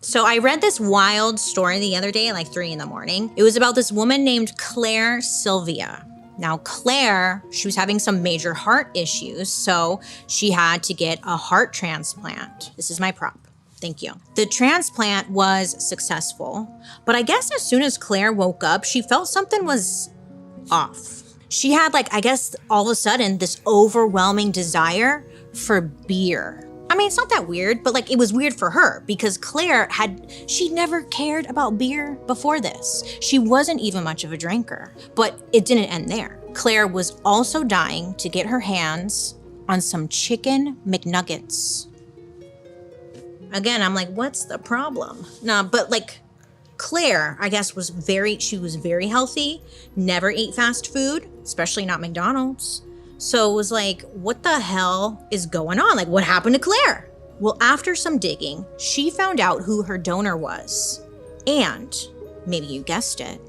So I read this wild story the other day at like 3 a.m. It was about this woman named Claire Sylvia. Now, Claire, she was having some major heart issues, so she had to get a heart transplant. This is my prop. Thank you. The transplant was successful, but I guess as soon as Claire woke up, she felt something was off. She had all of a sudden this overwhelming desire for beer. I mean, it's not that weird, but it was weird for her because she never cared about beer before this. She wasn't even much of a drinker, but it didn't end there. Claire was also dying to get her hands on some chicken McNuggets. Again, I'm like, what's the problem? No, but Claire, I guess, was very healthy, never ate fast food, especially not McDonald's. So it was like, what the hell is going on? What happened to Claire? Well, after some digging, she found out who her donor was. And, maybe you guessed it,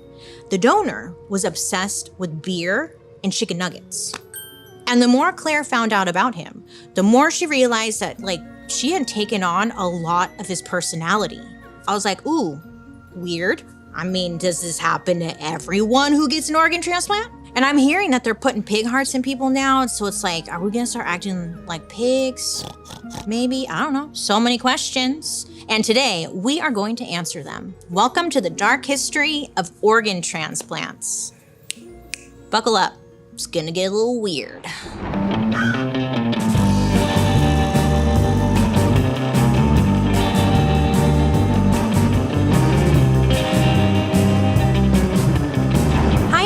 the donor was obsessed with beer and chicken nuggets. And the more Claire found out about him, the more she realized that, she had taken on a lot of his personality. I was like, ooh, weird. I mean, does this happen to everyone who gets an organ transplant? And I'm hearing that they're putting pig hearts in people now. So it's like, are we gonna start acting like pigs? Maybe, I don't know. So many questions. And today we are going to answer them. Welcome to the dark history of organ transplants. Buckle up, it's gonna get a little weird.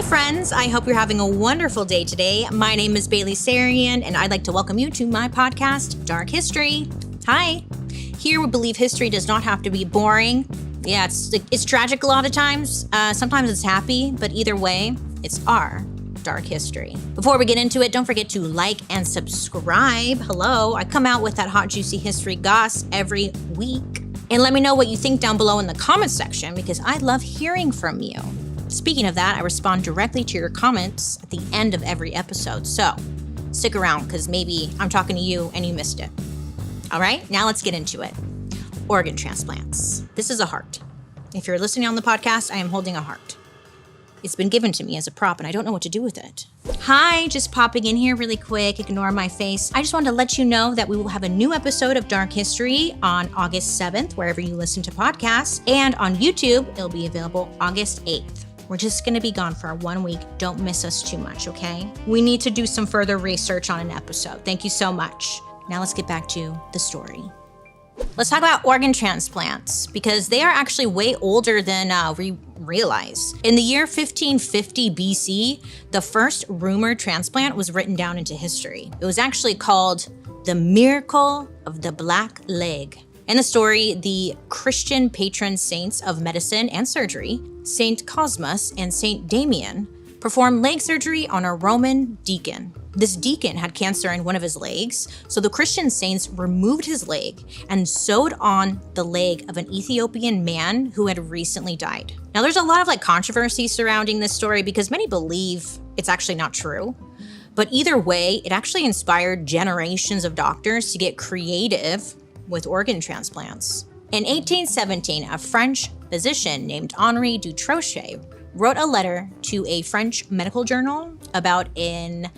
Friends, I hope you're having a wonderful day today. My name is Bailey Sarian, and I'd like to welcome you to my podcast, Dark History. Hi. Here we believe history does not have to be boring. Yeah, it's tragic a lot of times. Sometimes it's happy, but either way, it's our dark history. Before we get into it, don't forget to like and subscribe. Hello, I come out with that hot, juicy history goss every week. And let me know what you think down below in the comments section, because I love hearing from you. Speaking of that, I respond directly to your comments at the end of every episode. So stick around because maybe I'm talking to you and you missed it. All right, now let's get into it. Organ transplants. This is a heart. If you're listening on the podcast, I am holding a heart. It's been given to me as a prop and I don't know what to do with it. Hi, just popping in here really quick. Ignore my face. I just wanted to let you know that we will have a new episode of Dark History on August 7th, wherever you listen to podcasts. And on YouTube, it'll be available August 8th. We're just going to be gone for 1 week. Don't miss us too much, okay? We need to do some further research on an episode. Thank you so much. Now let's get back to the story. Let's talk about organ transplants because they are actually way older than we realize. In the year 1550 BC, the first rumored transplant was written down into history. It was actually called the Miracle of the Black Leg. In the story, the Christian patron saints of medicine and surgery, Saint Cosmas and Saint Damian, performed leg surgery on a Roman deacon. This deacon had cancer in one of his legs, so the Christian saints removed his leg and sewed on the leg of an Ethiopian man who had recently died. Now, there's a lot of controversy surrounding this story because many believe it's actually not true. But either way, it actually inspired generations of doctors to get creative with organ transplants. In 1817, a French physician named Henri Dutrochet wrote a letter to a French medical journal about an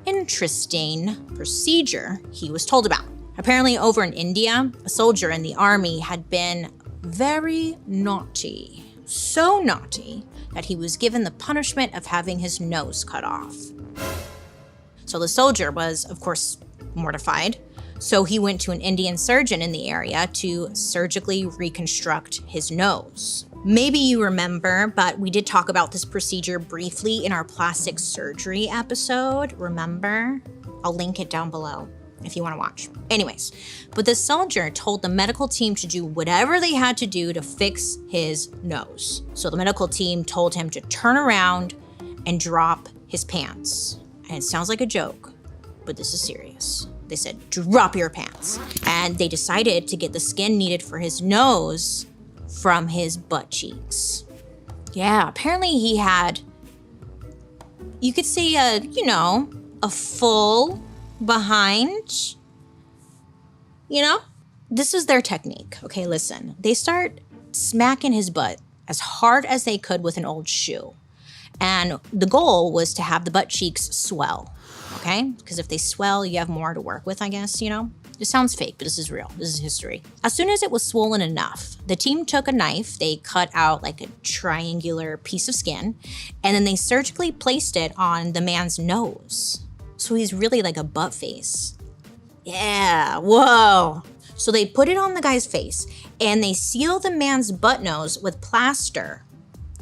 interesting procedure he was told about. Apparently over in India, a soldier in the army had been very naughty. So naughty that he was given the punishment of having his nose cut off. So the soldier was, of course, mortified. So he went to an Indian surgeon in the area to surgically reconstruct his nose. Maybe you remember, but we did talk about this procedure briefly in our plastic surgery episode, remember? I'll link it down below if you want to watch. Anyways, but the soldier told the medical team to do whatever they had to do to fix his nose. So the medical team told him to turn around and drop his pants. And it sounds like a joke, but this is serious. They said, drop your pants. And they decided to get the skin needed for his nose from his butt cheeks. Yeah, apparently he had, you could say, a full behind, this is their technique. Okay, listen. They start smacking his butt as hard as they could with an old shoe. And the goal was to have the butt cheeks swell, okay? Because if they swell, you have more to work with, I guess, you know? It sounds fake, but this is real. This is history. As soon as it was swollen enough, the team took a knife, they cut out like a triangular piece of skin, and then they surgically placed it on the man's nose. So he's really like a butt face. Yeah, whoa. So they put it on the guy's face, and they seal the man's butt nose with plaster.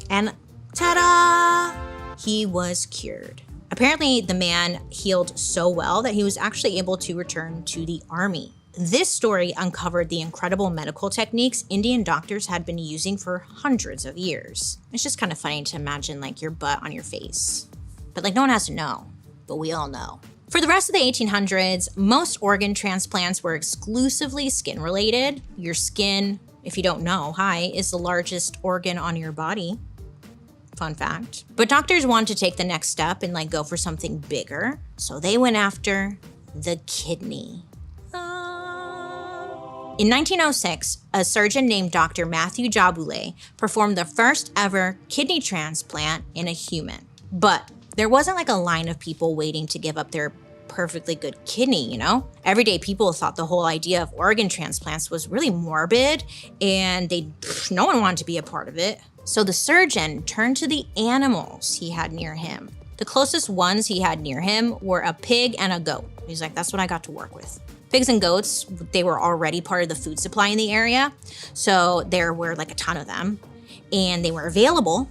And ta-da! He was cured. Apparently, the man healed so well that he was actually able to return to the army. This story uncovered the incredible medical techniques Indian doctors had been using for hundreds of years. It's just kind of funny to imagine like your butt on your face. But like no one has to know, but we all know. For the rest of the 1800s, most organ transplants were exclusively skin related. Your skin, if you don't know, is the largest organ on your body. Fun fact. But doctors wanted to take the next step and like go for something bigger. So they went after the kidney. In 1906, a surgeon named Dr. Matthew Jaboulet performed the first ever kidney transplant in a human. But there wasn't like a line of people waiting to give up their perfectly good kidney, you know? Everyday people thought the whole idea of organ transplants was really morbid and no one wanted to be a part of it. So the surgeon turned to the animals he had near him. The closest ones he had near him were a pig and a goat. He's like, that's what I got to work with. Pigs and goats, they were already part of the food supply in the area. So there were like a ton of them and they were available.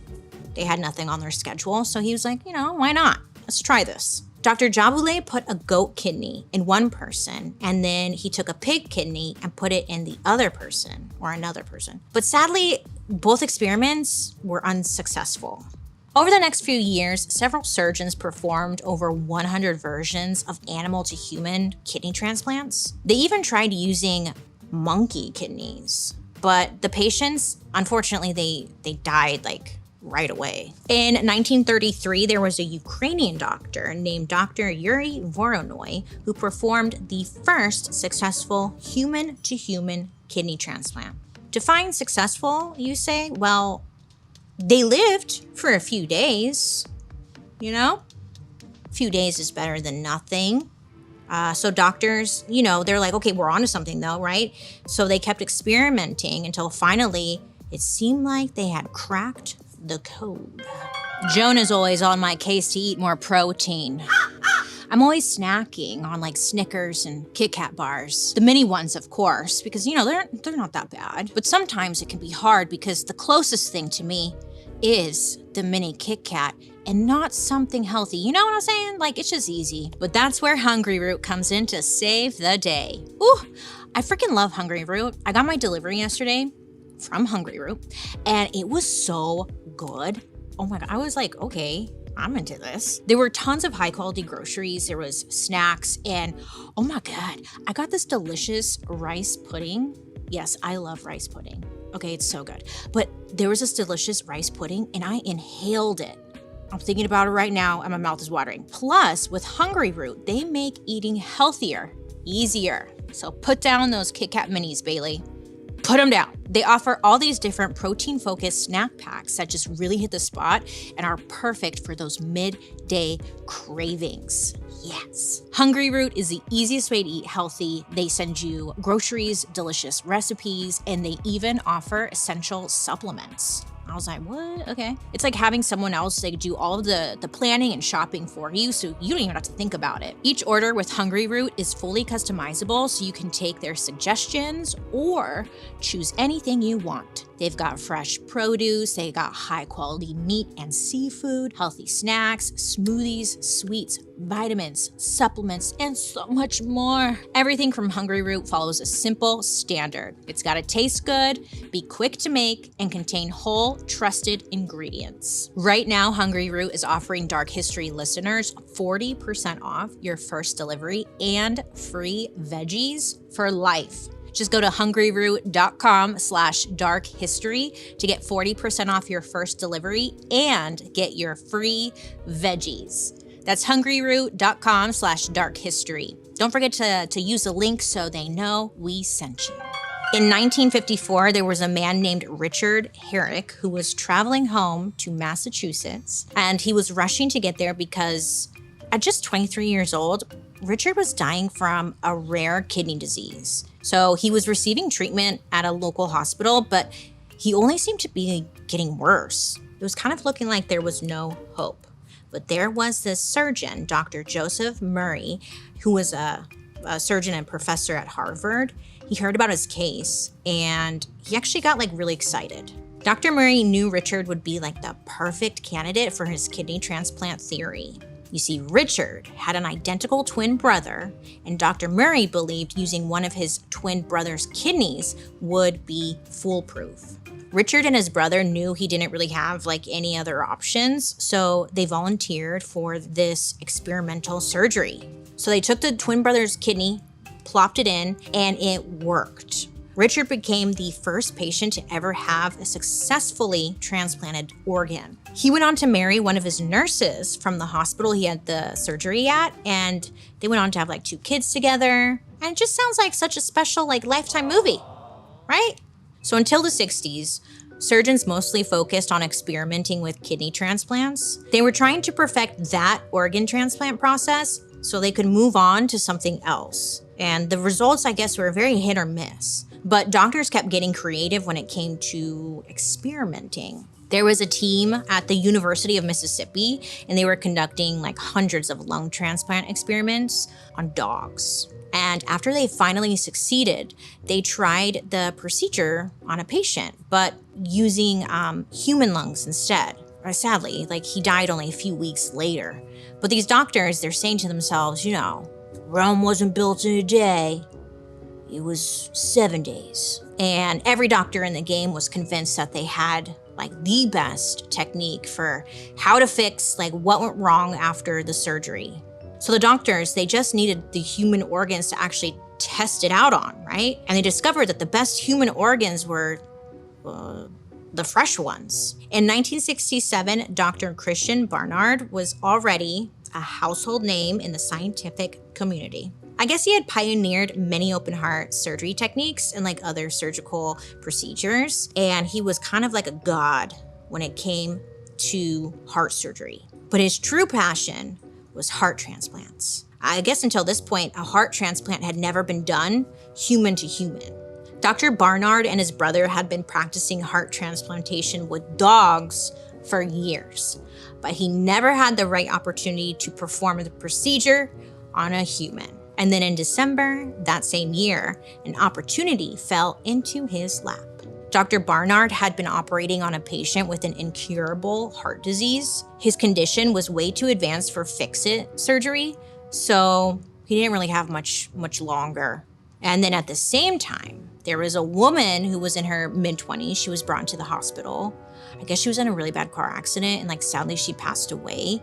They had nothing on their schedule. So he was like, you know, why not? Let's try this. Dr. Jaboulet put a goat kidney in one person, and then he took a pig kidney and put it in the other person or another person. But sadly, both experiments were unsuccessful. Over the next few years, several surgeons performed over 100 versions of animal to human kidney transplants. They even tried using monkey kidneys, but the patients, unfortunately, they died like right away. In 1933, there was a Ukrainian doctor named Dr. Yuri Voronoy who performed the first successful human-to-human kidney transplant. Define successful, you say? Well, they lived for a few days, you know? A few days is better than nothing. So doctors, you know, they're like, okay, we're onto something though, right? So they kept experimenting until finally it seemed like they had cracked the code. Joan is always on my case to eat more protein. I'm always snacking on like Snickers and Kit Kat bars. The mini ones, of course, because you know, they're not that bad. But sometimes it can be hard because the closest thing to me is the mini Kit Kat and not something healthy. You know what I'm saying? Like it's just easy. But that's where Hungry Root comes in to save the day. Ooh, I freaking love Hungry Root. I got my delivery yesterday from Hungry Root and it was so good. Oh my God, I was like, okay, I'm into this. There were tons of high quality groceries. There was snacks and oh my God, I got this delicious rice pudding. Yes, I love rice pudding. Okay, it's so good. But there was this delicious rice pudding and I inhaled it. I'm thinking about it right now and my mouth is watering. Plus, with Hungry Root, they make eating healthier, easier. So put down those Kit Kat minis, Bailey. Put them down. They offer all these different protein-focused snack packs that just really hit the spot and are perfect for those midday cravings. Yes. Hungry Root is the easiest way to eat healthy. They send you groceries, delicious recipes, and they even offer essential supplements. I was like, what? Okay. It's like having someone else like do all of the planning and shopping for you, so you don't even have to think about it. Each order with Hungry Root is fully customizable, so you can take their suggestions or choose anything you want. They've got fresh produce, they got high quality meat and seafood, healthy snacks, smoothies, sweets, vitamins, supplements, and so much more. Everything from Hungry Root follows a simple standard. It's gotta taste good, be quick to make, and contain whole, trusted ingredients. Right now, Hungry Root is offering Dark History listeners 40% off your first delivery and free veggies for life. Just go to hungryroot.com/darkhistory to get 40% off your first delivery and get your free veggies. That's hungryroot.com/darkhistory. Don't forget to use the link so they know we sent you. In 1954, there was a man named Richard Herrick who was traveling home to Massachusetts, and he was rushing to get there because at just 23 years old, Richard was dying from a rare kidney disease. So he was receiving treatment at a local hospital, but he only seemed to be getting worse. It was kind of looking like there was no hope. But there was this surgeon, Dr. Joseph Murray, who was a surgeon and professor at Harvard. He heard about his case and he actually got really excited. Dr. Murray knew Richard would be the perfect candidate for his kidney transplant theory. You see, Richard had an identical twin brother, and Dr. Murray believed using one of his twin brother's kidneys would be foolproof. Richard and his brother knew he didn't really have any other options, so they volunteered for this experimental surgery. So they took the twin brother's kidney, plopped it in, and it worked. Richard became the first patient to ever have a successfully transplanted organ. He went on to marry one of his nurses from the hospital he had the surgery at, and they went on to have 2 kids together. And it just sounds like such a special Lifetime movie, right? So until the 60s, surgeons mostly focused on experimenting with kidney transplants. They were trying to perfect that organ transplant process so they could move on to something else. And the results, I guess, were very hit or miss. But doctors kept getting creative when it came to experimenting. There was a team at the University of Mississippi, and they were conducting hundreds of lung transplant experiments on dogs. And after they finally succeeded, they tried the procedure on a patient, but using human lungs instead. Sadly, he died only a few weeks later. But these doctors, they're saying to themselves, Rome wasn't built in a day. It was 7 days. And every doctor in the game was convinced that they had the best technique for how to fix what went wrong after the surgery. So the doctors, they just needed the human organs to actually test it out on, right? And they discovered that the best human organs were the fresh ones. In 1967, Dr. Christian Barnard was already a household name in the scientific community. I guess he had pioneered many open heart surgery techniques and other surgical procedures, and he was kind of like a god when it came to heart surgery. But his true passion was heart transplants. I guess until this point, a heart transplant had never been done human to human. Dr. Barnard and his brother had been practicing heart transplantation with dogs for years, but he never had the right opportunity to perform the procedure on a human. And then in December that same year, an opportunity fell into his lap. Dr. Barnard had been operating on a patient with an incurable heart disease. His condition was way too advanced for fix-it surgery, so he didn't really have much longer. And then at the same time, there was a woman who was in her mid-20s. She was brought into the hospital. I guess she was in a really bad car accident, and sadly she passed away,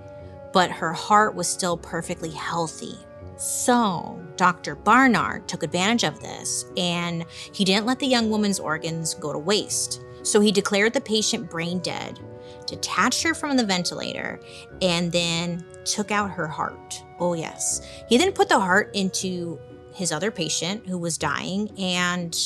but her heart was still perfectly healthy. So Dr. Barnard took advantage of this, and he didn't let the young woman's organs go to waste. So he declared the patient brain dead, detached her from the ventilator, and then took out her heart. Oh yes. He then put the heart into his other patient who was dying, and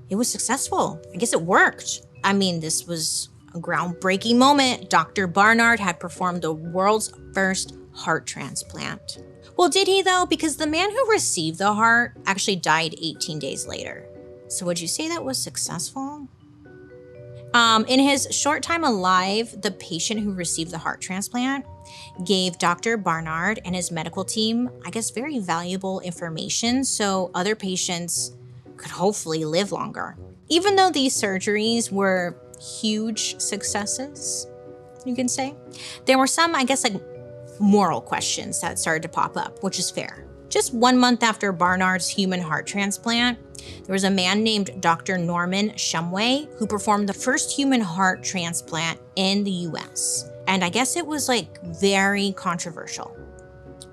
it was successful. I guess it worked. This was a groundbreaking moment. Dr. Barnard had performed the world's first heart transplant. Well, did he though? Because the man who received the heart actually died 18 days later. So would you say that was successful? In his short time alive, the patient who received the heart transplant gave Dr. Barnard and his medical team, I guess, very valuable information so other patients could hopefully live longer. Even though these surgeries were huge successes, you can say, there were some, I guess, moral questions that started to pop up, which is fair. Just 1 month after Barnard's human heart transplant, there was a man named Dr. Norman Shumway who performed the first human heart transplant in the US. And I guess it was very controversial,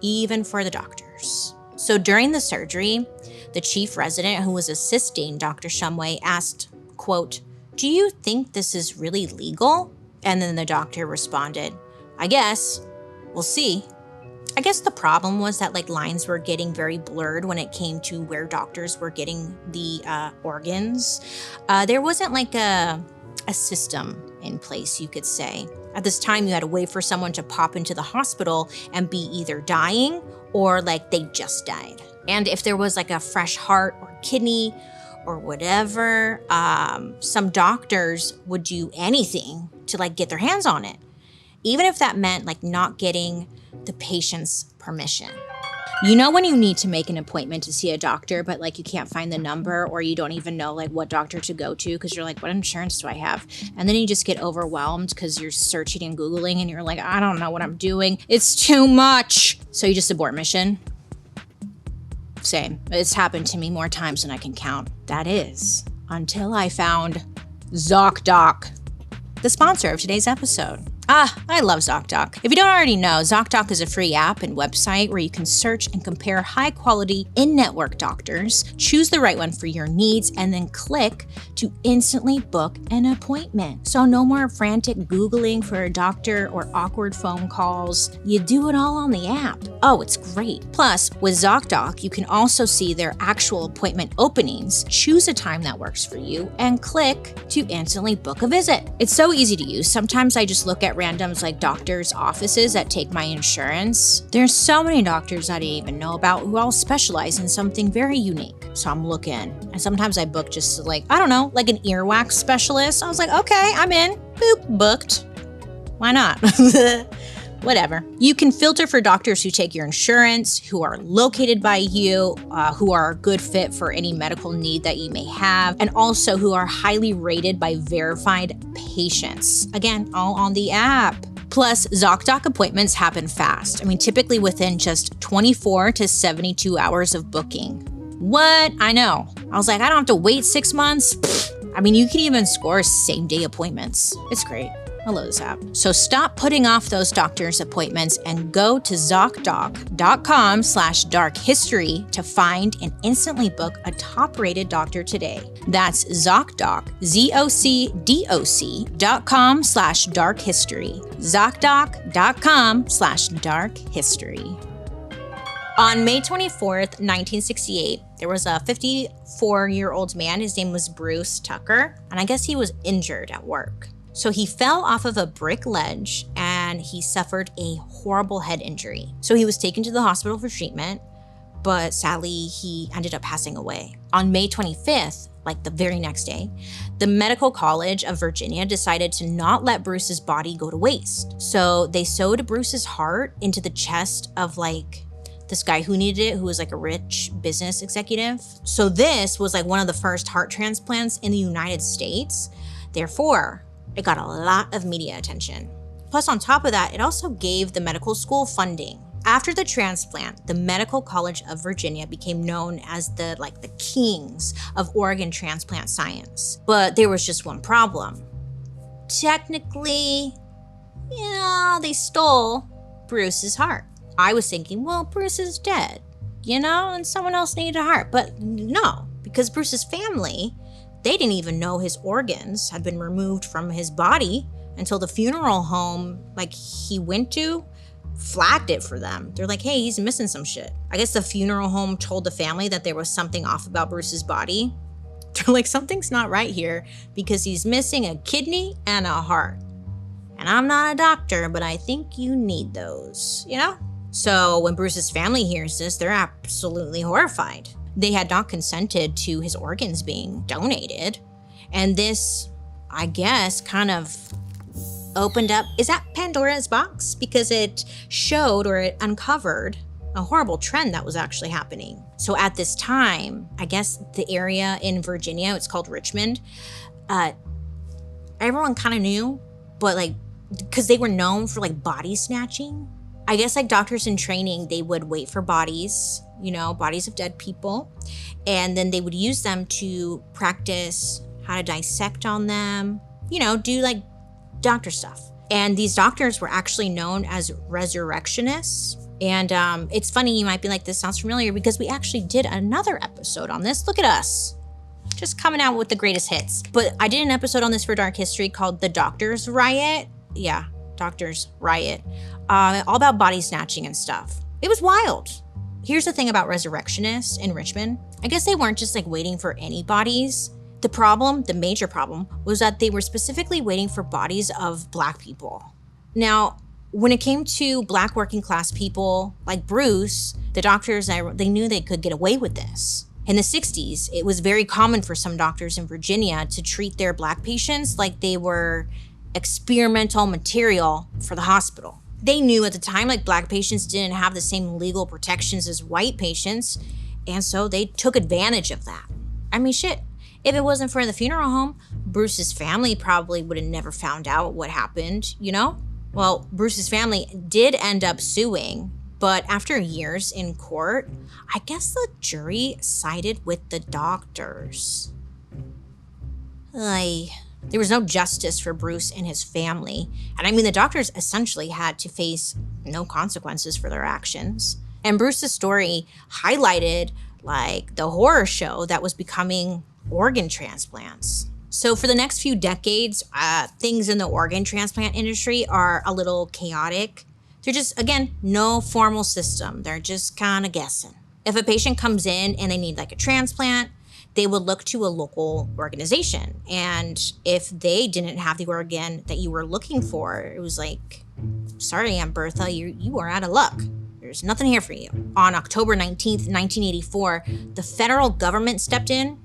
even for the doctors. So during the surgery, the chief resident who was assisting Dr. Shumway asked, quote, "Do you think this is really legal?" And then the doctor responded, "I guess. We'll see." I guess the problem was that like lines were getting very blurred when it came to where doctors were getting the organs. There wasn't like a system in place, you could say. At this time, you had to wait for someone to pop into the hospital and be either dying or like they just died. And if there was like a fresh heart or kidney or whatever, some doctors would do anything to like get their hands on it, even if that meant like not getting the patient's permission. You know when you need to make an appointment to see a doctor, but like you can't find the number or you don't even know like what doctor to go to because you're like, what insurance do I have? And then you just get overwhelmed because you're searching and Googling and you're like, I don't know what I'm doing. It's too much. So you just abort mission. Same. It's happened to me more times than I can count. That is, until I found ZocDoc, the sponsor of today's episode. I love ZocDoc. If you don't already know, ZocDoc is a free app and website where you can search and compare high-quality in-network doctors, choose the right one for your needs, and then click to instantly book an appointment. So no more frantic Googling for a doctor or awkward phone calls. You do it all on the app. Oh, it's great. Plus, with ZocDoc, you can also see their actual appointment openings, choose a time that works for you, and click to instantly book a visit. It's so easy to use. Sometimes I just look at randoms like doctors' offices that take my insurance. There's so many doctors I didn't even know about who all specialize in something very unique. So I'm looking, and sometimes I book just like, I don't know, like an earwax specialist. I was like, okay, I'm in. Boop, booked. Why not? Whatever. You can filter for doctors who take your insurance, who are located by you, who are a good fit for any medical need that you may have, and also who are highly rated by verified patients. Again, all on the app. Plus, ZocDoc appointments happen fast. I mean, typically within just 24 to 72 hours of booking. What? I know. I was like, I don't have to wait 6 months. Pfft. I mean, you can even score same-day appointments. It's great. I love this app. So stop putting off those doctor's appointments and go to ZocDoc.com/darkhistory to find and instantly book a top-rated doctor today. That's ZocDoc, ZocDoc.com/darkhistory. ZocDoc.com/darkhistory. On May 24th, 1968, there was a 54-year-old man. His name was Bruce Tucker, and I guess he was injured at work. So he fell off of a brick ledge and he suffered a horrible head injury. So he was taken to the hospital for treatment, but sadly he ended up passing away. On May 25th, like the very next day, the Medical College of Virginia decided to not let Bruce's body go to waste. So they sewed Bruce's heart into the chest of like this guy who needed it, who was like a rich business executive. So this was like one of the first heart transplants in the United States. Therefore, it got a lot of media attention. Plus, on top of that, it also gave the medical school funding. After the transplant, the Medical College of Virginia became known as the kings of organ transplant science. But there was just one problem. Technically, they stole Bruce's heart. I was thinking, well, Bruce is dead, and someone else needed a heart. But no, because Bruce's family, they didn't even know his organs had been removed from his body until the funeral home he went to flagged it for them. They're like, hey, he's missing some shit. I guess the funeral home told the family that there was something off about Bruce's body. They're like, something's not right here because he's missing a kidney and a heart. And I'm not a doctor, but I think you need those, So when Bruce's family hears this, they're absolutely horrified. They had not consented to his organs being donated. And this, I guess, kind of opened up, is that Pandora's box? Because it showed or it uncovered a horrible trend that was actually happening. So at this time, I guess the area in Virginia, it's called Richmond, everyone kind of knew, but because they were known for body snatching. I guess doctors in training, they would wait for bodies, bodies of dead people. And then they would use them to practice how to dissect on them, do doctor stuff. And these doctors were actually known as resurrectionists. And it's funny, you might be like, this sounds familiar because we actually did another episode on this. Look at us, just coming out with the greatest hits. But I did an episode on this for Dark History called The Doctor's Riot. Yeah, Doctor's Riot. All about body snatching and stuff. It was wild. Here's the thing about resurrectionists in Richmond. I guess they weren't just like waiting for any bodies. The major problem, was that they were specifically waiting for bodies of Black people. Now, when it came to Black working class people like Bruce, the doctors, they knew they could get away with this. In the 60s, it was very common for some doctors in Virginia to treat their Black patients like they were experimental material for the hospital. They knew at the time like Black patients didn't have the same legal protections as white patients, and so they took advantage of that. I mean, shit, if it wasn't for the funeral home, Bruce's family probably would have never found out what happened, you know? Well, Bruce's family did end up suing, but after years in court, I guess the jury sided with the doctors. There was no justice for Bruce and his family. And I mean, the doctors essentially had to face no consequences for their actions. And Bruce's story highlighted like the horror show that was becoming organ transplants. So for the next few decades, things in the organ transplant industry are a little chaotic. They're just, again, no formal system. They're just kind of guessing. If a patient comes in and they need like a transplant, they would look to a local organization. And if they didn't have the organ that you were looking for, it was like, sorry, Aunt Bertha, you are out of luck. There's nothing here for you. On October 19th, 1984, the federal government stepped in.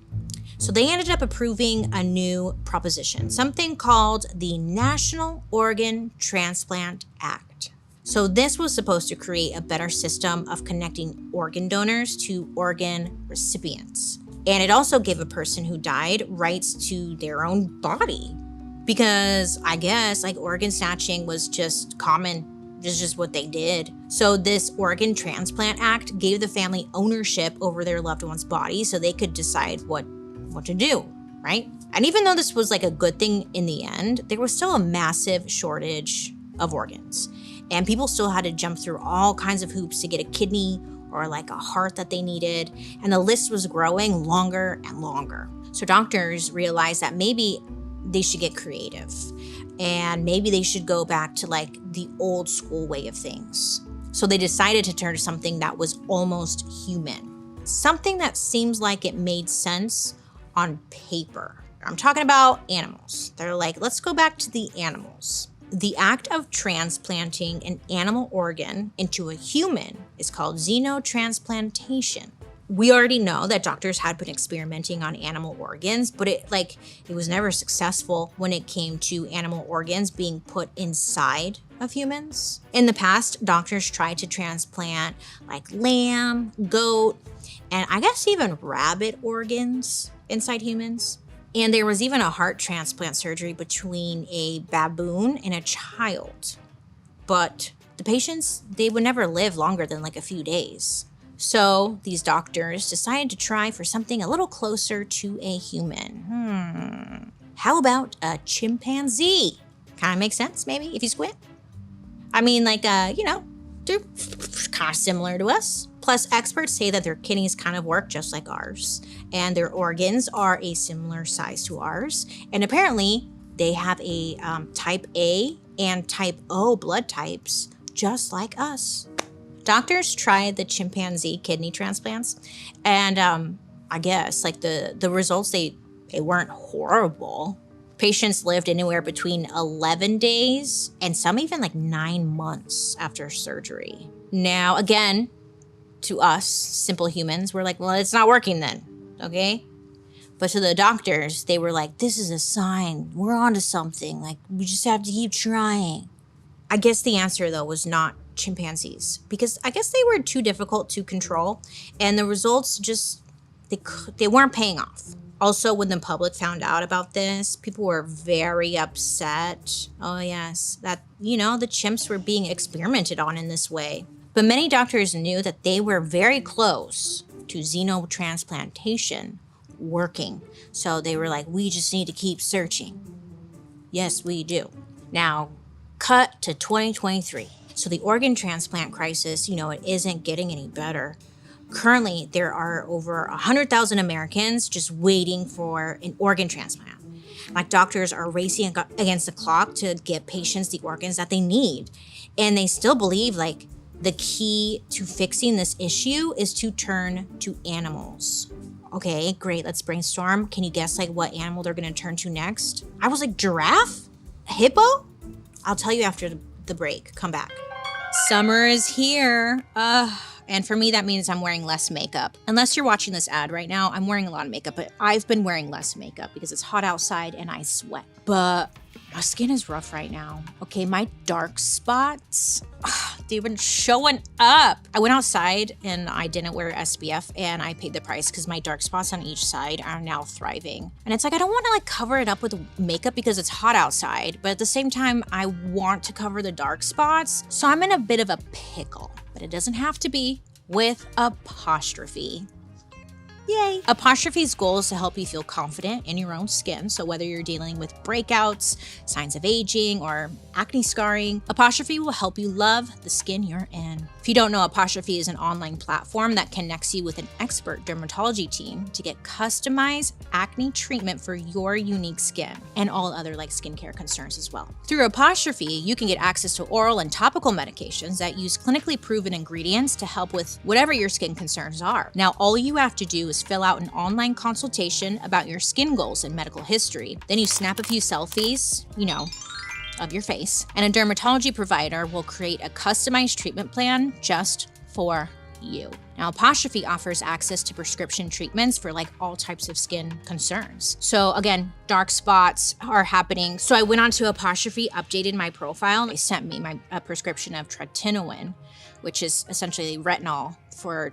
So they ended up approving a new proposition, something called the National Organ Transplant Act. So this was supposed to create a better system of connecting organ donors to organ recipients. And it also gave a person who died rights to their own body. Because I guess like organ snatching was just common. It's just what they did. So this Organ Transplant Act gave the family ownership over their loved one's body so they could decide what to do, right? And even though this was like a good thing in the end, there was still a massive shortage of organs. And people still had to jump through all kinds of hoops to get a kidney or like a heart that they needed. And the list was growing longer and longer. So doctors realized that maybe they should get creative and maybe they should go back to like the old school way of things. So they decided to turn to something that was almost human, something that seems like it made sense on paper. I'm talking about animals. They're like, let's go back to the animals. The act of transplanting an animal organ into a human is called xenotransplantation. We already know that doctors had been experimenting on animal organs, but it was never successful when it came to animal organs being put inside of humans. In the past, doctors tried to transplant like lamb, goat, and I guess even rabbit organs inside humans. And there was even a heart transplant surgery between a baboon and a child. But the patients, they would never live longer than like a few days. So these doctors decided to try for something a little closer to a human. How about a chimpanzee? Kind of makes sense, maybe, if you squint. I mean, like, they're kind of similar to us. Plus, experts say that their kidneys kind of work just like ours, and their organs are a similar size to ours. And apparently, they have a type A and type O blood types, just like us. Doctors tried the chimpanzee kidney transplants, and I guess like the results, they weren't horrible. Patients lived anywhere between 11 days and some even like 9 months after surgery. Now, again, to us, simple humans, we're like, well, it's not working then, okay? But to the doctors, they were like, this is a sign. We're onto something. Like, we just have to keep trying. I guess the answer, though, was not chimpanzees, because I guess they were too difficult to control, and the results just, they weren't paying off. Also, when the public found out about this, people were very upset. Oh, yes, that, the chimps were being experimented on in this way. But many doctors knew that they were very close to xenotransplantation working. So they were like, we just need to keep searching. Yes, we do. Now, cut to 2023. So the organ transplant crisis, it isn't getting any better. Currently, there are over 100,000 Americans just waiting for an organ transplant. Like, doctors are racing against the clock to get patients the organs that they need. And they still believe, like, the key to fixing this issue is to turn to animals. Okay, great, let's brainstorm. Can you guess like what animal they're gonna turn to next? I was like, giraffe? Hippo? I'll tell you after the break. Come back. Summer is here. And for me, that means I'm wearing less makeup. Unless you're watching this ad right now, I'm wearing a lot of makeup, but I've been wearing less makeup because it's hot outside and I sweat. But my skin is rough right now. Okay, my dark spots, they've been showing up. I went outside and I didn't wear SPF and I paid the price because my dark spots on each side are now thriving. And it's like, I don't want to like cover it up with makeup because it's hot outside, but at the same time, I want to cover the dark spots. So I'm in a bit of a pickle, but it doesn't have to be with apostrophe. Yay. Apostrophe's goal is to help you feel confident in your own skin. So whether you're dealing with breakouts, signs of aging, or acne scarring, Apostrophe will help you love the skin you're in. If you don't know, Apostrophe is an online platform that connects you with an expert dermatology team to get customized acne treatment for your unique skin and all other like skincare concerns as well. Through Apostrophe, you can get access to oral and topical medications that use clinically proven ingredients to help with whatever your skin concerns are. Now, all you have to do is fill out an online consultation about your skin goals and medical history. Then you snap a few selfies, of your face, and a dermatology provider will create a customized treatment plan just for you. Now, Apostrophe offers access to prescription treatments for like all types of skin concerns. So again, dark spots are happening. So I went on to Apostrophe, updated my profile. They sent me a prescription of tretinoin, which is essentially retinol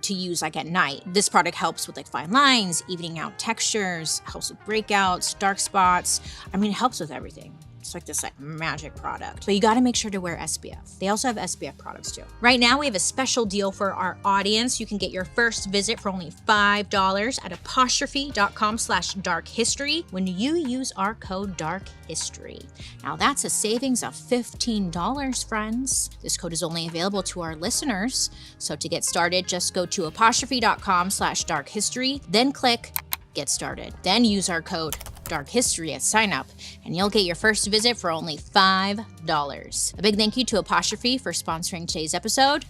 to use like at night. This product helps with like fine lines, evening out textures, helps with breakouts, dark spots. I mean, it helps with everything. It's like this like magic product. But you gotta make sure to wear SPF. They also have SPF products too. Right now we have a special deal for our audience. You can get your first visit for only $5 at apostrophe.com/darkhistory when you use our code DARKHISTORY. Now that's a savings of $15, friends. This code is only available to our listeners. So to get started, just go to apostrophe.com/darkhistory, then click Get Started. Then use our code Dark History at sign up, and you'll get your first visit for only $5. A big thank you to Apostrophe for sponsoring today's episode.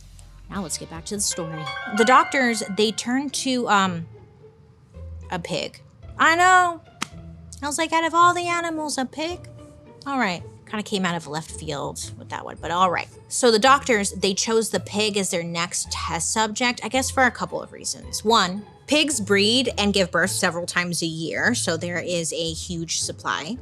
Now let's get back to the story. The doctors, they turned to a pig. I know. I was like, out of all the animals, a pig? All right. Kind of came out of left field with that one, but all right. So the doctors, they chose the pig as their next test subject, I guess for a couple of reasons. One, pigs breed and give birth several times a year, so there is a huge supply.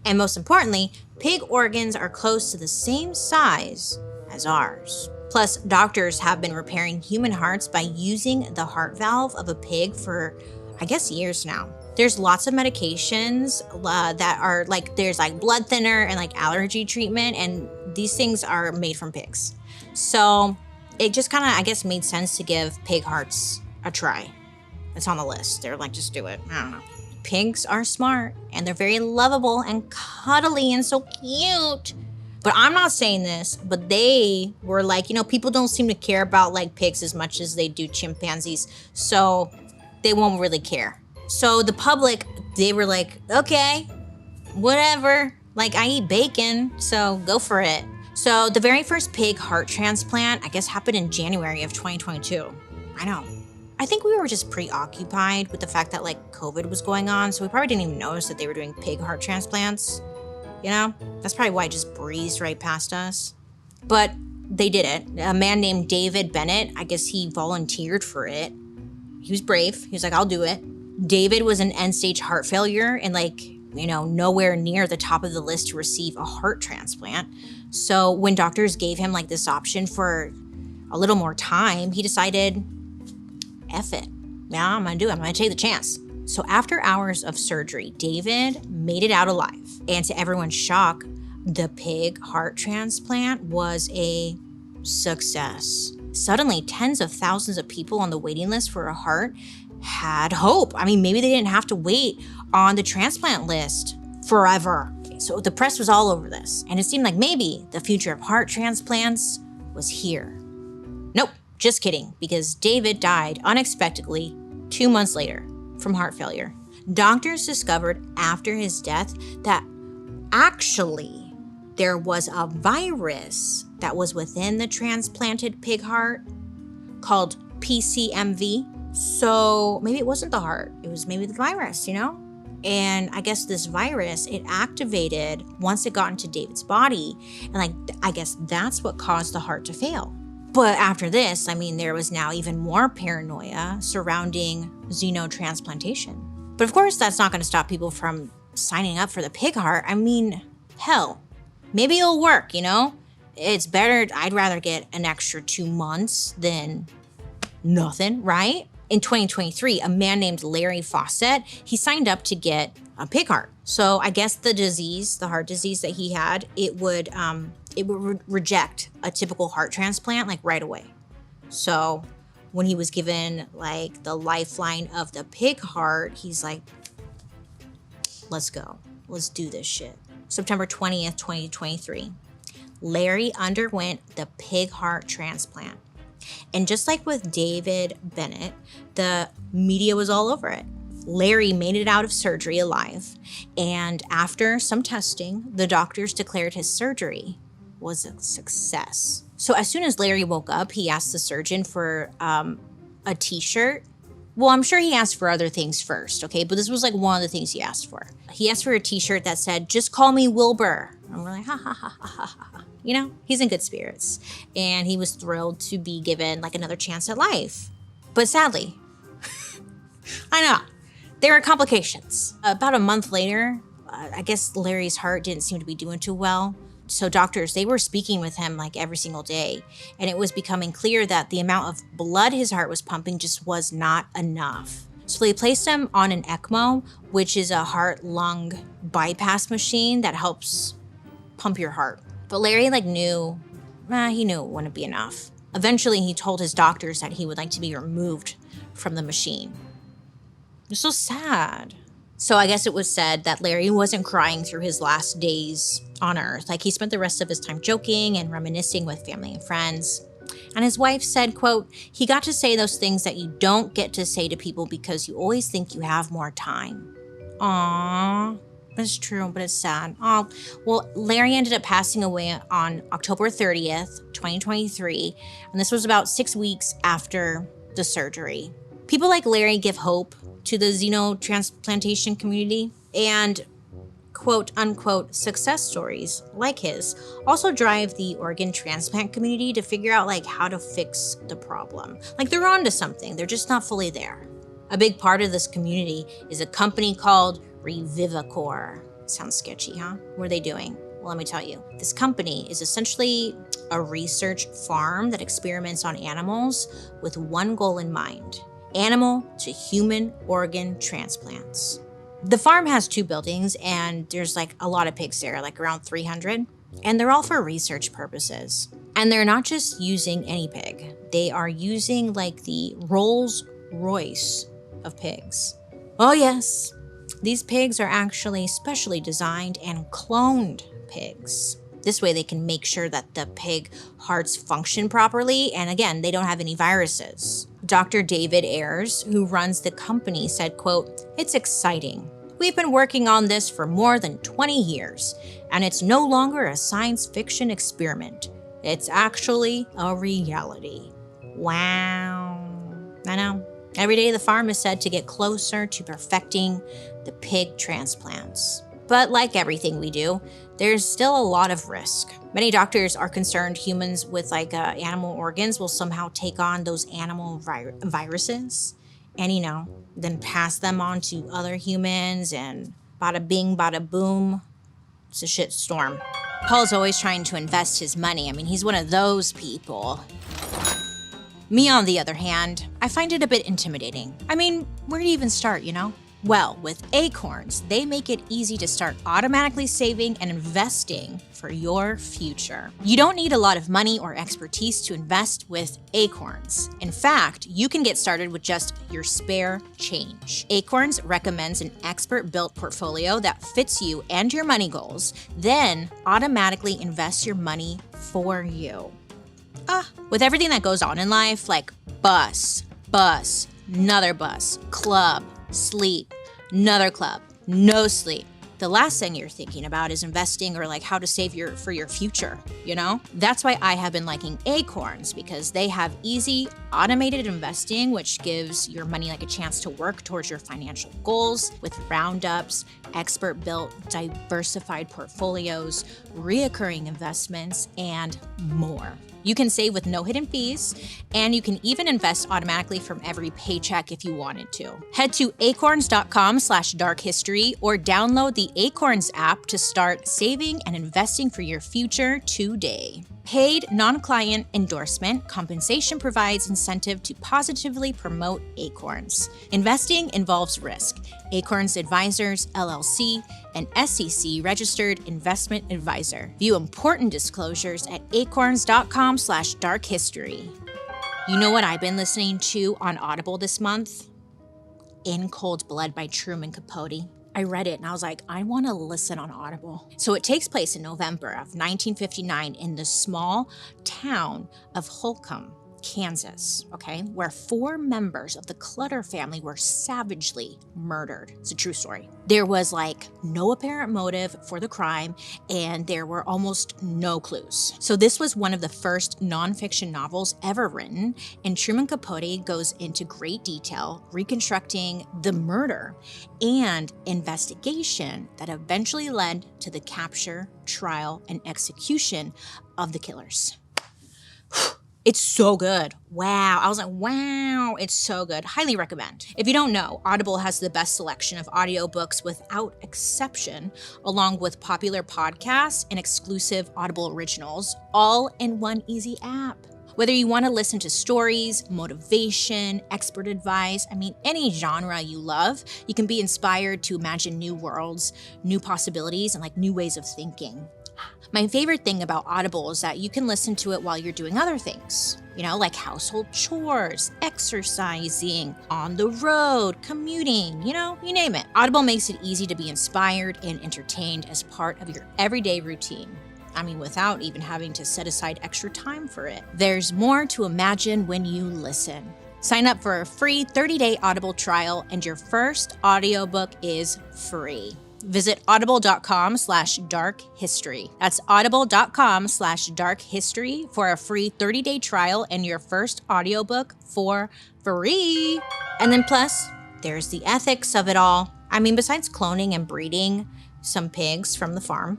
And most importantly, pig organs are close to the same size as ours. Plus, doctors have been repairing human hearts by using the heart valve of a pig for, I guess, years now. There's lots of medications that are like, there's like blood thinner and like allergy treatment, and these things are made from pigs. So it just kind of, I guess, made sense to give pig hearts a try. It's on the list. They're like, just do it. I don't know. Pigs are smart and they're very lovable and cuddly and so cute. But I'm not saying this, but they were like, people don't seem to care about like pigs as much as they do chimpanzees. So they won't really care. So the public, they were like, okay, whatever. Like, I eat bacon, so go for it. So the very first pig heart transplant, I guess, happened in January of 2022. I know. I think we were just preoccupied with the fact that like COVID was going on, so we probably didn't even notice that they were doing pig heart transplants. That's probably why it just breezed right past us. But they did it. A man named David Bennett, I guess he volunteered for it. He was brave. He was like, I'll do it. David was an end-stage heart failure and nowhere near the top of the list to receive a heart transplant. So when doctors gave him like this option for a little more time, he decided, F it. Yeah, I'm gonna do it. I'm gonna take the chance. So after hours of surgery, David made it out alive. And to everyone's shock, the pig heart transplant was a success. Suddenly, tens of thousands of people on the waiting list for a heart had hope. I mean, maybe they didn't have to wait on the transplant list forever. So the press was all over this. And it seemed like maybe the future of heart transplants was here. Nope. Just kidding, because David died unexpectedly 2 months later from heart failure. Doctors discovered after his death that actually there was a virus that was within the transplanted pig heart called PCMV. So maybe it wasn't the heart, it was maybe the virus, And I guess this virus, it activated once it got into David's body. And I guess that's what caused the heart to fail. But after this, there was now even more paranoia surrounding xenotransplantation. But of course, that's not going to stop people from signing up for the pig heart. Hell, maybe it'll work, It's better, I'd rather get an extra 2 months than nothing, right? In 2023, a man named Larry Fawcett, he signed up to get a pig heart. So I guess the heart disease that he had, it would reject a typical heart transplant right away. So when he was given the lifeline of the pig heart, he's like, let's go. Let's do this shit. September 20th, 2023, Larry underwent the pig heart transplant. And just like with David Bennett, the media was all over it. Larry made it out of surgery alive. And after some testing, the doctors declared his surgery was a success. So as soon as Larry woke up, he asked the surgeon for a t-shirt. Well, I'm sure he asked for other things first, okay? But this was one of the things he asked for. He asked for a t-shirt that said, "Just call me Wilbur." And we're like, ha, ha, ha, ha, ha, ha. He's in good spirits. And he was thrilled to be given another chance at life. But sadly, I know, there were complications. About a month later, I guess Larry's heart didn't seem to be doing too well. So doctors, they were speaking with him every single day. And it was becoming clear that the amount of blood his heart was pumping just was not enough. So they placed him on an ECMO, which is a heart-lung bypass machine that helps pump your heart. But Larry knew it wouldn't be enough. Eventually, he told his doctors that he would like to be removed from the machine. It's so sad. So I guess it was said that Larry wasn't crying through his last days on Earth. He spent the rest of his time joking and reminiscing with family and friends. And his wife said, quote, "He got to say those things that you don't get to say to people because you always think you have more time." Aww. It's true, but it's sad. Oh, well, Larry ended up passing away on October 30th, 2023. And this was about 6 weeks after the surgery. People like Larry give hope to the xenotransplantation community, and quote unquote success stories like his also drive the organ transplant community to figure out how to fix the problem. They're onto something, they're just not fully there. A big part of this community is a company called Revivicor. Sounds sketchy, huh? What are they doing? Well, let me tell you. This company is essentially a research farm that experiments on animals with one goal in mind: animal to human organ transplants. The farm has 2 buildings, and there's a lot of pigs there, around 300. And they're all for research purposes. And they're not just using any pig. They are using the Rolls Royce of pigs. Oh yes, these pigs are actually specially designed and cloned pigs. This way they can make sure that the pig hearts function properly, and again, they don't have any viruses. Dr. David Ayers, who runs the company, said, quote, "It's exciting. We've been working on this for more than 20 years, and it's no longer a science fiction experiment. It's actually a reality." Wow. I know. Every day the farm is said to get closer to perfecting the pig transplants. But like everything we do, there's still a lot of risk. Many doctors are concerned humans with animal organs will somehow take on those animal viruses and, then pass them on to other humans, and bada bing, bada boom. It's a shit storm. Paul's always trying to invest his money. He's one of those people. Me, on the other hand, I find it a bit intimidating. Where do you even start, Well, with Acorns, they make it easy to start automatically saving and investing for your future. You don't need a lot of money or expertise to invest with Acorns. In fact, you can get started with just your spare change. Acorns recommends an expert-built portfolio that fits you and your money goals, then automatically invests your money for you. With everything that goes on in life, bus, another bus, club, sleep, another club, no sleep, the last thing you're thinking about is investing or like how to save for your future, you know? That's why I have been liking Acorns, because they have easy automated investing, which gives your money like a chance to work towards your financial goals with roundups, expert-built, diversified portfolios, reoccurring investments, and more. You can save with no hidden fees, and you can even invest automatically from every paycheck if you wanted to. Head to acorns.com/darkhistory or download the Acorns app to start saving and investing for your future today. Paid non-client endorsement compensation provides incentive to positively promote Acorns. Investing involves risk. Acorns Advisors, LLC, an SEC-registered investment advisor. View important disclosures at acorns.com/darkhistory. You know what I've been listening to on Audible this month? In Cold Blood by Truman Capote. I read it and I was like, I want to listen on Audible. So it takes place in November of 1959 in the small town of Holcomb, Kansas, okay, where 4 members of the Clutter family were savagely murdered. It's a true story. There was like no apparent motive for the crime, and there were almost no clues. So this was one of the first nonfiction novels ever written, and Truman Capote goes into great detail reconstructing the murder and investigation that eventually led to the capture, trial, and execution of the killers. It's so good. Wow. I was like, wow, it's so good. Highly recommend. If you don't know, Audible has the best selection of audiobooks without exception, along with popular podcasts and exclusive Audible originals, all in one easy app. Whether you want to listen to stories, motivation, expert advice, any genre you love, you can be inspired to imagine new worlds, new possibilities, and like new ways of thinking. My favorite thing about Audible is that you can listen to it while you're doing other things, like household chores, exercising, on the road, commuting, you name it. Audible makes it easy to be inspired and entertained as part of your everyday routine. Without even having to set aside extra time for it. There's more to imagine when you listen. Sign up for a free 30-day Audible trial, and your first audiobook is free. Visit audible.com/darkhistory. That's audible.com/darkhistory for a free 30-day trial and your first audiobook for free. And then plus, there's the ethics of it all. Besides cloning and breeding some pigs from the farm,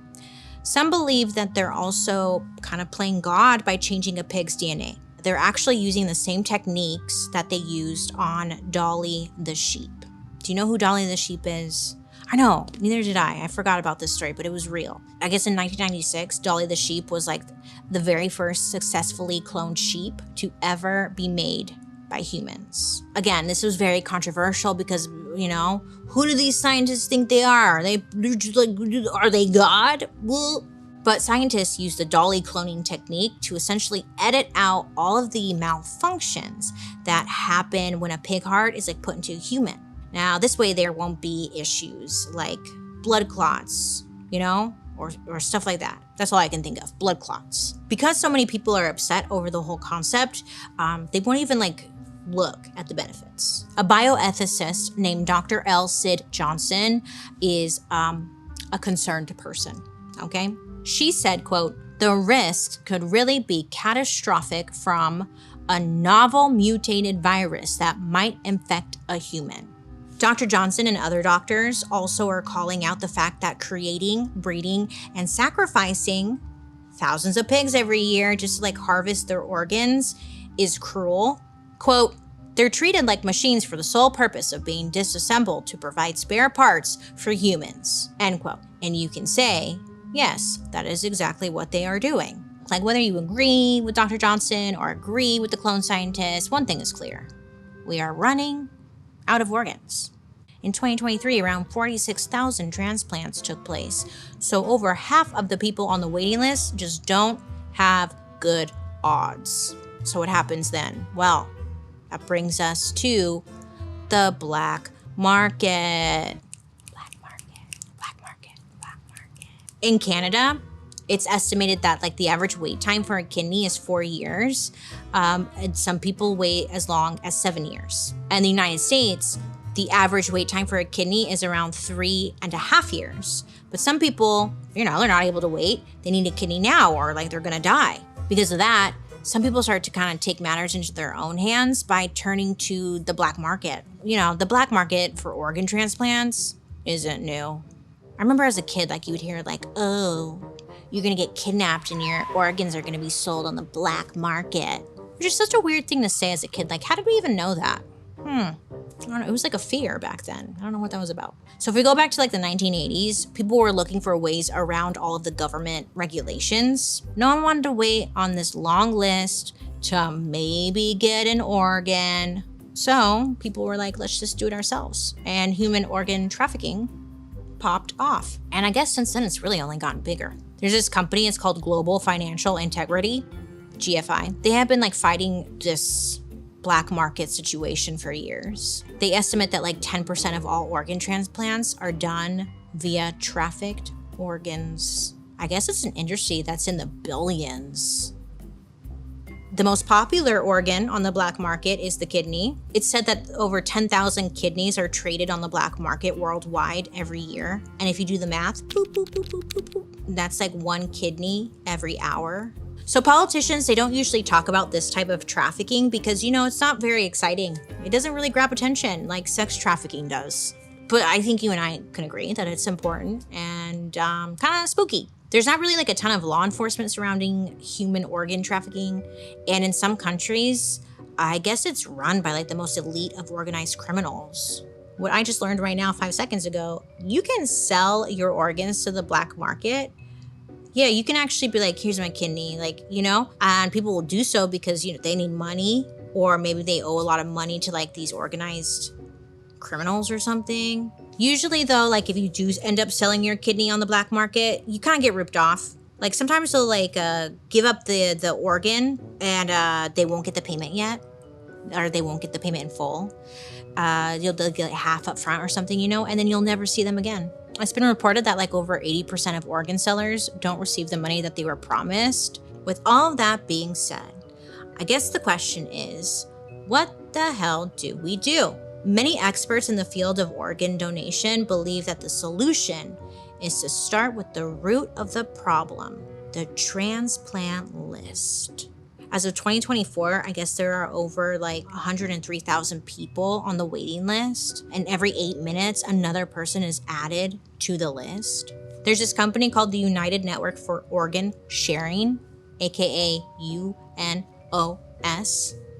some believe that they're also kind of playing God by changing a pig's DNA. They're actually using the same techniques that they used on Dolly the sheep. Do you know who Dolly the sheep is? I know, neither did I. I forgot about this story, but it was real. I guess in 1996, Dolly the sheep was like the very first successfully cloned sheep to ever be made by humans. Again, this was very controversial because, who do these scientists think they are? Are they God? Well, but scientists use the Dolly cloning technique to essentially edit out all of the malfunctions that happen when a pig heart is put into a human. Now, this way there won't be issues like blood clots, or stuff like that. That's all I can think of, blood clots. Because so many people are upset over the whole concept, they won't even look at the benefits. A bioethicist named Dr. L. Sid Johnson is a concerned person, okay? She said, quote, "The risks could really be catastrophic from a novel mutated virus that might infect a human." Dr. Johnson and other doctors also are calling out the fact that creating, breeding, and sacrificing thousands of pigs every year just to harvest their organs is cruel. Quote, "They're treated like machines for the sole purpose of being disassembled to provide spare parts for humans." End quote. And you can say, yes, that is exactly what they are doing. Whether you agree with Dr. Johnson or agree with the clone scientists, one thing is clear. We are running out of organs. In 2023, around 46,000 transplants took place. So over half of the people on the waiting list just don't have good odds. So what happens then? Well, that brings us to the black market. Black market. In Canada, it's estimated that the average wait time for a kidney is 4 years. And some people wait as long as 7 years. And the United States, The average wait time for a kidney is around 3.5 years. But some people, they're not able to wait. They need a kidney now, or like they're gonna die. Because of that, some people start to kind of take matters into their own hands by turning to the black market. The black market for organ transplants isn't new. I remember as a kid, like you would hear like, oh, you're gonna get kidnapped and your organs are gonna be sold on the black market. Which is such a weird thing to say as a kid. Like, how did we even know that? I don't know. It was like a fear back then. I don't know what that was about. So if we go back to like the 1980s, people were looking for ways around all of the government regulations. No one wanted to wait on this long list to maybe get an organ. So people were like, let's just do it ourselves. And human organ trafficking popped off. And I guess since then, it's really only gotten bigger. There's this company, it's called Global Financial Integrity, GFI. They have been like fighting this black market situation for years. They estimate that like 10% of all organ transplants are done via trafficked organs. I guess it's an industry that's in the billions. The most popular organ on the black market is the kidney. It's said that over 10,000 kidneys are traded on the black market worldwide every year. And if you do the math, that's like 1 kidney every hour. So politicians, they don't usually talk about this type of trafficking because, it's not very exciting. It doesn't really grab attention like sex trafficking does. But I think you and I can agree that it's important and kind of spooky. There's not really like a ton of law enforcement surrounding human organ trafficking. And in some countries, I guess it's run by like the most elite of organized criminals. What I just learned right now 5 seconds ago, you can sell your organs to the black market. Yeah, you can actually be like, here's my kidney, and people will do so because, they need money, or maybe they owe a lot of money to like these organized criminals or something. Usually though, like if you do end up selling your kidney on the black market, you kind of get ripped off. Like sometimes they'll like give up the organ and they won't get the payment yet, or they won't get the payment in full. They'll get half up front or something, and then you'll never see them again. It's been reported that like over 80% of organ sellers don't receive the money that they were promised. With all of that being said, I guess the question is, what the hell do we do? Many experts in the field of organ donation believe that the solution is to start with the root of the problem, the transplant list. As of 2024, I guess there are over like 103,000 people on the waiting list, and every 8 minutes, another person is added to the list. There's this company called the United Network for Organ Sharing, aka UNOS.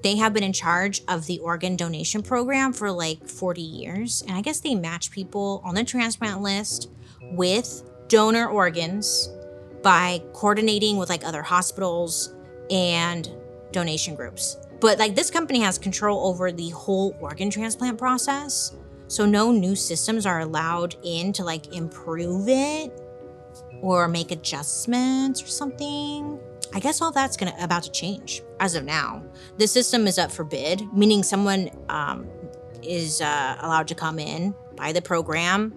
They have been in charge of the organ donation program for like 40 years, and I guess they match people on the transplant list with donor organs by coordinating with like other hospitals and donation groups. But like this company has control over the whole organ transplant process. So no new systems are allowed in to like improve it or make adjustments or something. I guess all that's about to change as of now. The system is up for bid, meaning someone is allowed to come in, buy the program,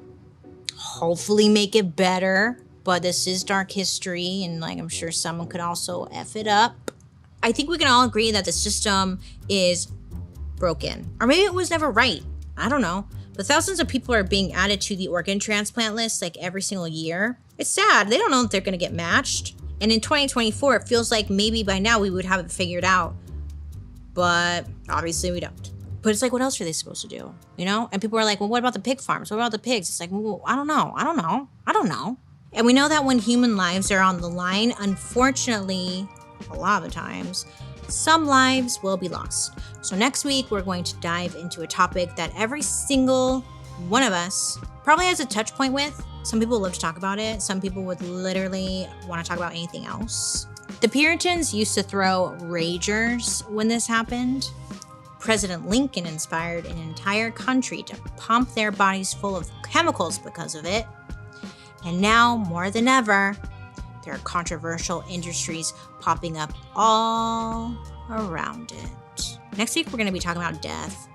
hopefully make it better. But this is dark history, and like I'm sure someone could also F it up. I think we can all agree that the system is broken. Or maybe it was never right. I don't know. But thousands of people are being added to the organ transplant list like every single year. It's sad. They don't know if they're going to get matched. And in 2024, it feels like maybe by now we would have it figured out. But obviously we don't. But it's like, what else are they supposed to do? And people are like, well, what about the pig farms? What about the pigs? It's like, well, I don't know. And we know that when human lives are on the line, unfortunately, a lot of the times, some lives will be lost. So next week, we're going to dive into a topic that every single one of us probably has a touch point with. Some people love to talk about it. Some people would literally want to talk about anything else. The Puritans used to throw ragers when this happened. President Lincoln inspired an entire country to pump their bodies full of chemicals because of it. And now, more than ever, there are controversial industries popping up all around it. Next week, we're going to be talking about death.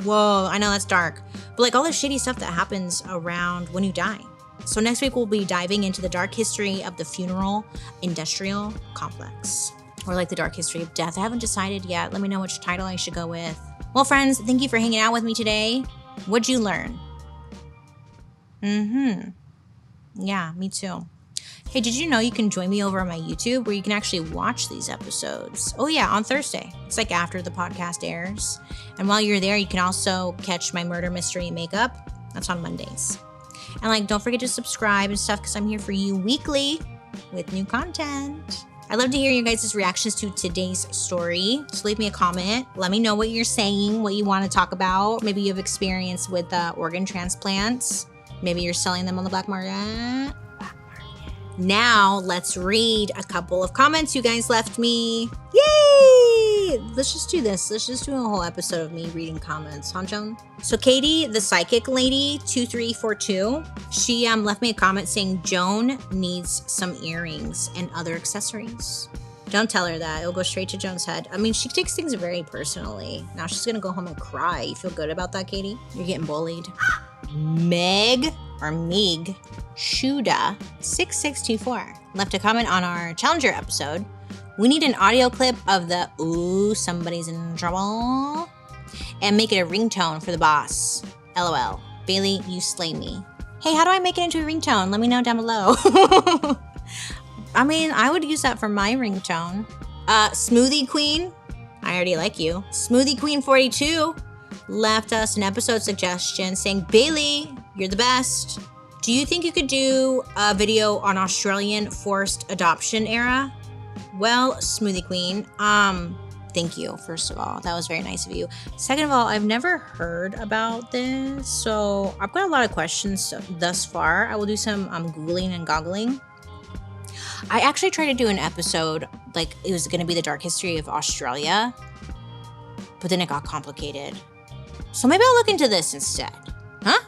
Whoa, I know that's dark. But like all the shitty stuff that happens around when you die. So next week, we'll be diving into the dark history of the funeral industrial complex. Or like the dark history of death. I haven't decided yet. Let me know which title I should go with. Well, friends, thank you for hanging out with me today. What'd you learn? Yeah, me too. Hey, did you know you can join me over on my YouTube where you can actually watch these episodes? Oh yeah, on Thursday. It's like after the podcast airs. And while you're there, you can also catch my murder mystery makeup. That's on Mondays. And like, don't forget to subscribe and stuff because I'm here for you weekly with new content. I'd love to hear your guys' reactions to today's story. So leave me a comment. Let me know what you're saying, what you want to talk about. Maybe you have experience with organ transplants. Maybe you're selling them on the black market. Now, let's read a couple of comments you guys left me. Yay! Let's just do this. Let's just do a whole episode of me reading comments, huh, Joan? So Katie, the psychic lady, 2342, she left me a comment saying Joan needs some earrings and other accessories. Don't tell her that. It'll go straight to Joan's head. I mean, she takes things very personally. Now she's going to go home and cry. You feel good about that, Katie? You're getting bullied. Meg Shuda 6624 left a comment on our Challenger episode. We need an audio clip of the "Ooh, somebody's in trouble" and make it a ringtone for the boss. LOL. Bailey, you slay me. Hey, how do I make it into a ringtone? Let me know down below. I mean, I would use that for my ringtone. Smoothie Queen, I already like you. Smoothie Queen 42 left us an episode suggestion saying, Bailey, you're the best. Do you think you could do a video on Australian forced adoption era? Well, Smoothie Queen, thank you, first of all. That was very nice of you. Second of all, I've never heard about this, so I've got a lot of questions thus far. I will do some Googling and goggling. I actually tried to do an episode, like it was going to be the dark history of Australia, but then it got complicated. So maybe I'll look into this instead. Huh?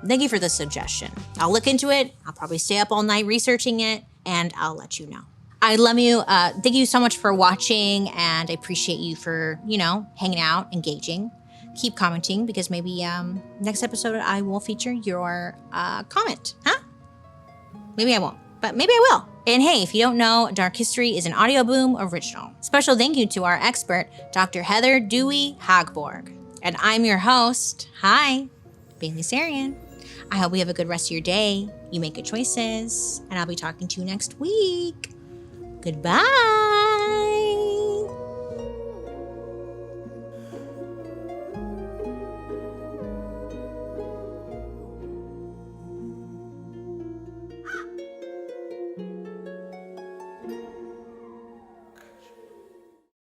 Thank you for the suggestion. I'll look into it. I'll probably stay up all night researching it, and I'll let you know. I love you. Thank you so much for watching, and I appreciate you for, hanging out, engaging. Keep commenting, because maybe next episode I will feature your comment. Huh? Maybe I won't, but maybe I will. And hey, if you don't know, Dark History is an Audio Boom original. Special thank you to our expert, Dr. Heather Dewey Hagborg. And I'm your host, Bailey Sarian. I hope you have a good rest of your day. You make good choices. And I'll be talking to you next week. Goodbye.